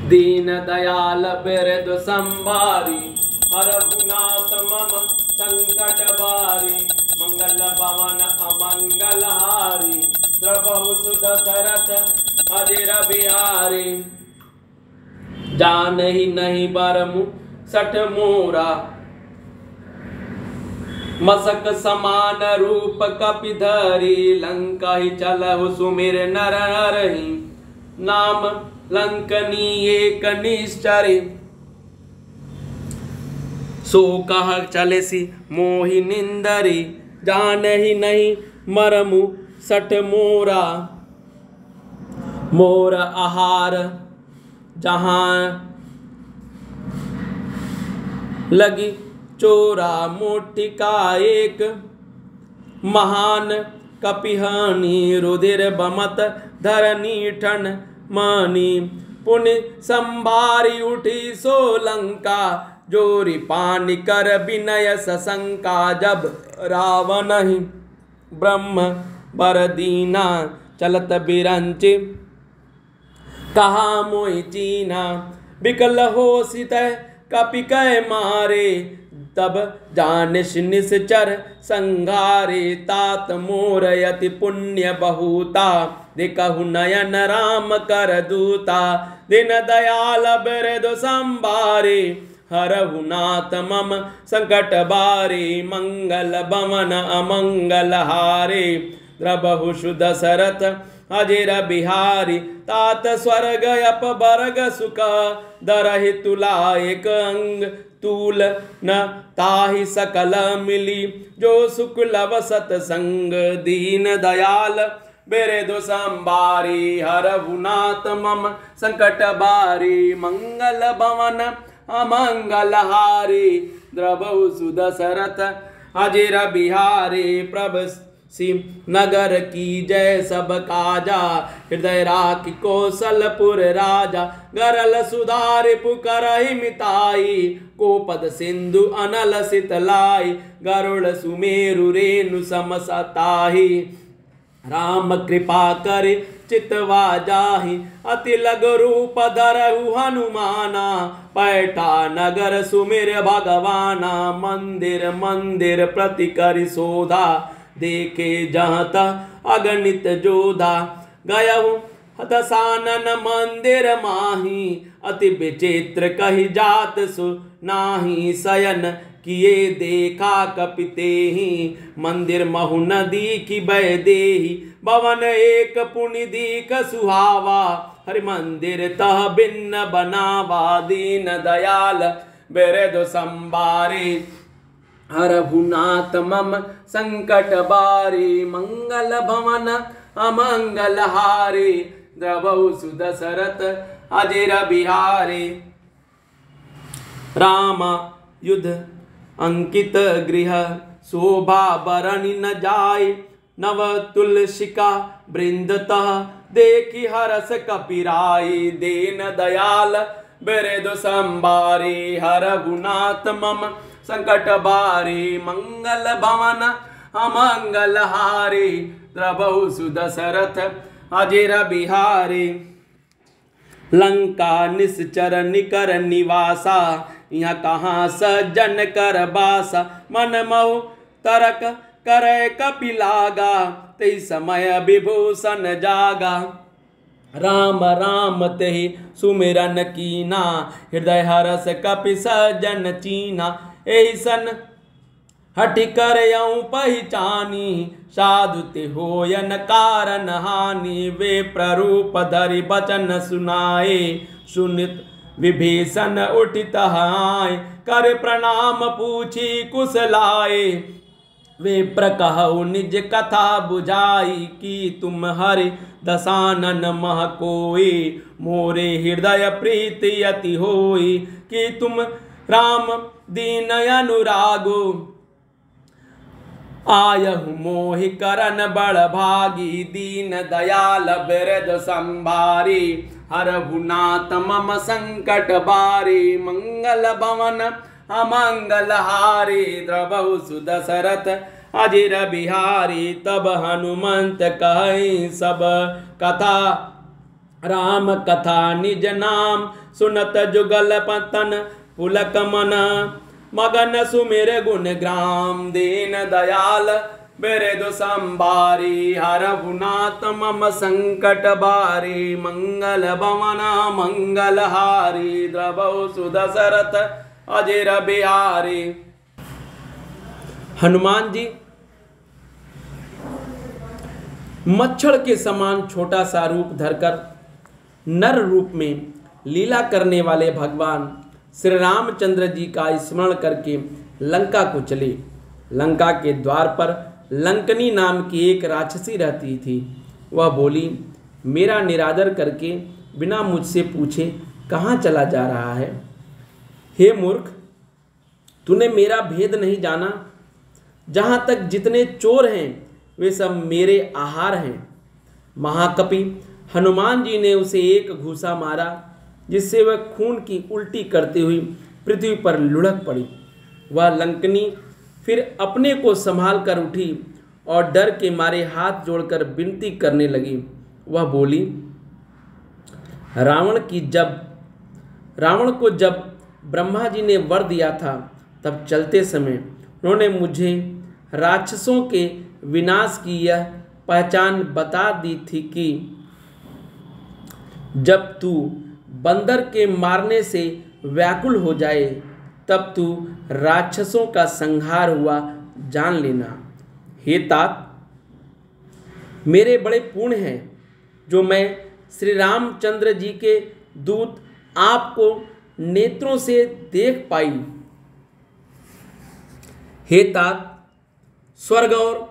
दीन दयाल बिरद संभारी, हर गुनाथ मम संकट बारी। मंगल भवन अमंगल हारी, द्रवहु सुदशरथ अजिर बिहारी। जान ही नहीं बरमु सठ मोरा, मसक समान रूप कपिधरी। लंका ही चलहु सुमिर नर नरहि, नाम लंकनी एक निश्चरी। सो कह चलसी मोहि निंदरी, जान ही नहीं मरमु सठ मोरा। मोर आहार जहाँ लगी चोरा, मुठिका एक महान कपिहानी। रुधिर बमत धरनी ठन मानी, पुण्य संभारी उठी सोलंका। जोरी पानी कर विनय सशंका, जब रावण ही ब्रह्म बर दीना। चलत बिरंच कहा मोहि चीना, बिकल हो सित कपि कै मारे। तब जानिस निश्चर संघारे, तात मोर यति पुण्य बहुता। देखहु नयन राम कर दूता, दिन दयाल बिरद संभारे। हरहु नाथ मम संकट बारे, मंगल भवन अमंगल हारे। द्रवहु सुदशरथ अजिर बिहारी, तात स्वर्ग अप बरग सुख। दरहि तुला एक अंग तूल न ताहि सकल मिली, जो सुख लव सतसंग। दीन दयाल बिरद संभारी, हरहु नाथ मम संकट बारी। मंगल भवन अमंगल हारी, द्रवहु सुदशरथ अजिर बिहारी। प्रभ सिंह नगर की जय सब काजा, हृदय राखि कौशलपुर राजा। गरल सुधारि पुकरहि मिताई, को पद सिंधु अनल सितलाई। गरुड़ सुमेरु रेणु सम सताहि, राम कृपा करि चितवा जाहि। अति लघु रूप धरहु हनुमाना, पैठा नगर सुमिर भगवाना। मंदिर मंदिर प्रति करि शोधा, देखे जहाँ तह अगणित जोधा। गयहु दशानन मंदिर माही, अति विचित्र कहि जात सुनाहि। शयन किए देखा कपितेहि, मंदिर महु नदी की बह देहि। भवन एक पुनि दीख सुहावा, हरि मंदिर तह भिन्न बनावा। दीन दयाल बिरद संभारी, हरहु नाथ मम संकट बारी। मंगल भवन अमंगल हारी, द्रवहु सुदशरथ अजिर बिहारी। राम युद्ध अंकित गृह, शोभा बरनि न जाय। नव तुलसिका वृंद तह, देखि हरस कपिराई। दीन दयाल बिरद संभारी, हरहु नाथ मम संकट बारी। मंगल भवन अमंगल हारी, द्रवहु सुदशरथ अजिर बिहारी। लंका निश्चर निकर निवासा, यहाँ कहाँ सज्जन कर बासा। मन महु तरक करे कपिलागा, तेहि समय विभूषण जागा। राम राम तेहि सुमिरन कीना, हृदय हरस कपि सज्जन चीना। एहि सन हठि करयउ पहिचानी, साधु ते होयन कारण हानि। वे प्ररूप धरि बचन सुनाए, सुनित विभीषण उठित आए। कर प्रणाम पूछी कुशलाए, वे प्रकहु निज कथा बुझाई। कि तुम हरि दशानन मह कोई, मोरे हृदय प्रीति अति होई। कि तुम राम दीन अनुरागो, आयहु मोहि करन बड़ भागी। दीन दयाल बिरद संभारी, हरहु नाथ मम संकट बारी। मंगल भवन अमंगल हारी, द्रवहु सुदशरथ अजिर बिहारी। तब हनुमंत कहि सब कथा, राम कथा निज नाम सुनत जुगल पतन पुलक मन मगन सुमिर गुण ग्राम दीन दयाल बिरदु संभारी हरहु नाथ मम संकट बारी मंगल भवन मंगल हारी द्रवहु सुदशरथ अजिर बिहारी। हनुमान जी मच्छर के समान छोटा सा रूप धरकर नर रूप में लीला करने वाले भगवान श्री रामचंद्र जी का स्मरण करके लंका को चले। लंका के द्वार पर लंकनी नाम की एक राक्षसी रहती थी। वह बोली, मेरा निरादर करके बिना मुझसे पूछे कहाँ चला जा रहा है? हे मूर्ख, तूने मेरा भेद नहीं जाना। जहाँ तक जितने चोर हैं वे सब मेरे आहार हैं। महाकपि हनुमान जी ने उसे एक घूसा मारा, जिससे वह खून की उल्टी करती हुई पृथ्वी पर लुढ़क पड़ी। वह लंकनी फिर अपने को संभाल कर उठी और डर के मारे हाथ जोड़कर विनती करने लगी। वह बोली, रावण को जब ब्रह्मा जी ने वर दिया था, तब चलते समय उन्होंने मुझे राक्षसों के विनाश की यह पहचान बता दी थी कि जब तू बंदर के मारने से व्याकुल हो जाए, तब तू राक्षसों का संहार हुआ जान लेना। हे तात, मेरे बड़े पुण्य हैं जो मैं श्री रामचंद्र जी के दूत आपको नेत्रों से देख पाई। हे तात, स्वर्ग और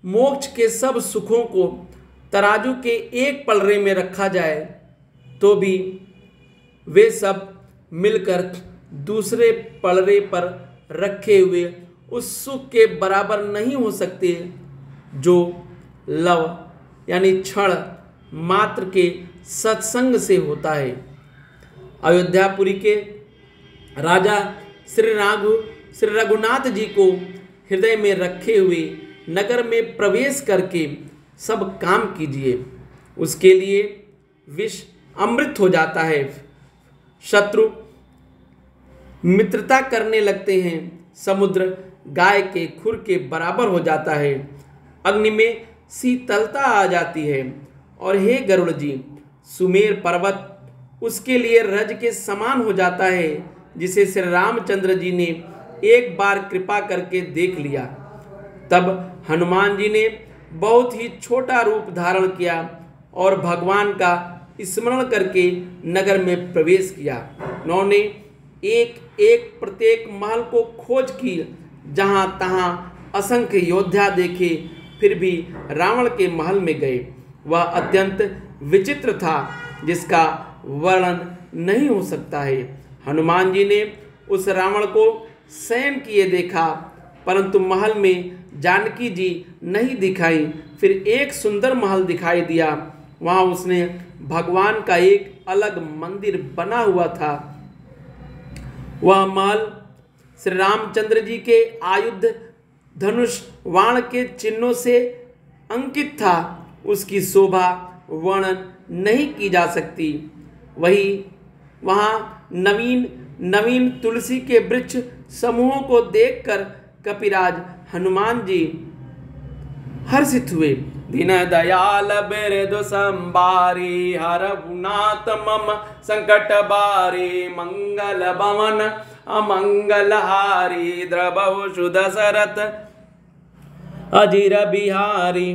मोक्ष के सब सुखों को तराजू के एक पलड़े में रखा जाए तो भी वे सब मिलकर दूसरे पलड़े पर रखे हुए उस सुख के बराबर नहीं हो सकते जो लव यानी क्षण मात्र के सत्संग से होता है। अयोध्यापुरी के राजा श्री रघुनाथ जी को हृदय में रखे हुए नगर में प्रवेश करके सब काम कीजिए। उसके लिए विष अमृत हो जाता है। शत्रु मित्रता करने लगते हैं। समुद्र गाय के खुर के बराबर हो जाता है। अग्नि में शीतलता आ जाती है। और हे गरुड़ जी, सुमेर पर्वत उसके लिए रज के समान हो जाता है, जिसे श्री रामचंद्र जी ने एक बार कृपा करके देख लिया। तब हनुमान जी ने बहुत ही छोटा रूप धारण किया और भगवान का स्मरण करके नगर में प्रवेश किया। उन्होंने एक एक प्रत्येक महल को खोज की, जहां तहां असंख्य योद्धा देखे, फिर भी रावण के महल में गए। वह अत्यंत विचित्र था, जिसका वर्णन नहीं हो सकता है। हनुमान जी ने उस रावण को शयन किए देखा, परंतु महल में जानकी जी नहीं दिखाई। फिर एक सुंदर महल दिखाई दिया। वहां उसने भगवान का एक अलग मंदिर बना हुआ था। वह महल श्री रामचंद्र जी के आयुध, धनुष, बाण के चिन्हों से अंकित था। उसकी शोभा वर्णन नहीं की जा सकती। वहाँ नवीन नवीन तुलसी के वृक्ष समूहों को देखकर कपिराज हनुमान जी हर्षित हुए। दीन दयाल बिरदु संभारी हरहु नाथ मम संकट बारी मंगल भवन अमंगल हारी द्रवहु सुदशरथ अजिर बिहारी।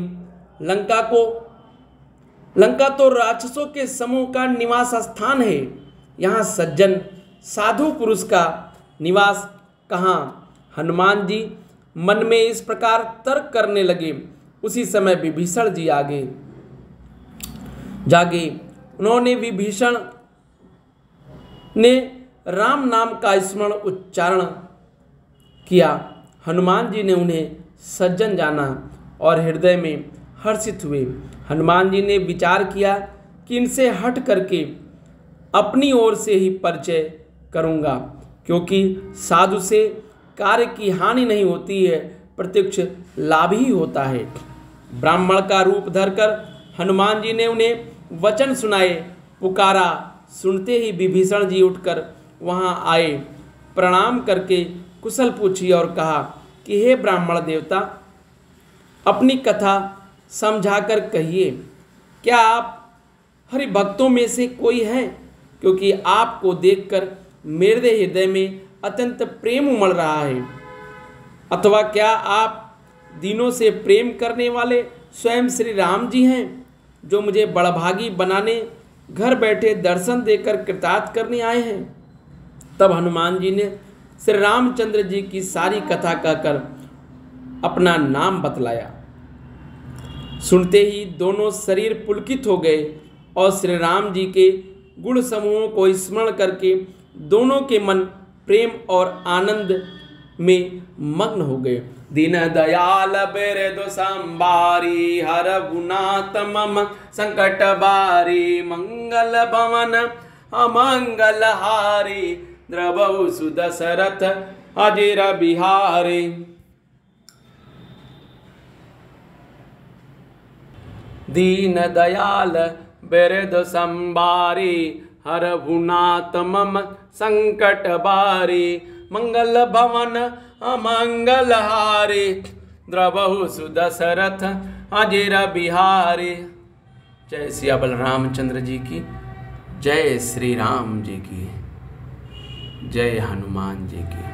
लंका तो राक्षसों के समूह का निवास स्थान है। यहाँ सज्जन साधु पुरुष का निवास कहाँ? हनुमान जी मन में इस प्रकार तर्क करने लगे। उसी समय विभीषण जी आगे जागे। उन्होंने विभीषण ने राम नाम का स्मरण उच्चारण किया। हनुमान जी ने उन्हें सज्जन जाना और हृदय में हर्षित हुए। हनुमान जी ने विचार किया कि इनसे हट करके अपनी ओर से ही परिचय करूंगा, क्योंकि साधु से कार्य की हानि नहीं होती है, प्रत्यक्ष लाभ ही होता है। ब्राह्मण का रूप धरकर हनुमान जी ने उन्हें वचन सुनाए पुकारा सुनते ही विभीषण जी उठकर वहां आए, प्रणाम करके कुशल पूछी और कहा कि हे ब्राह्मण देवता, अपनी कथा समझाकर कहिए, क्या आप हरि भक्तों में से कोई है? क्योंकि आपको देखकर मेरे हृदय में अत्यंत प्रेम उमड़ रहा है। अथवा क्या आप दिनों से प्रेम करने वाले स्वयं श्री राम जी हैं, जो मुझे बड़भागी बनाने घर बैठे दर्शन देकर कृतार्थ करने आए हैं? तब हनुमान जी ने श्री रामचंद्र जी की सारी कथा कहकर अपना नाम बतलाया। सुनते ही दोनों शरीर पुलकित हो गए और श्री राम जी के गुण समूहों को स्मरण करके दोनों के मन प्रेम और आनंद में मग्न हो गए। दीन दयाल बिरदु संबारी, हर गुनात मम संकट बारी, मंगल भवन अमंगल हारी, द्रवहु सुदशरथ अजिर बिहारी। दीन दयाल बिरदु संबारी, हर गुनात मम संकट बारी, मंगल भवन अमंगल हारी, द्रवहु सुदशरथ अजिर बिहारी। जय सियाबल रामचंद्र जी की, जय श्री राम जी की, जय हनुमान जी की।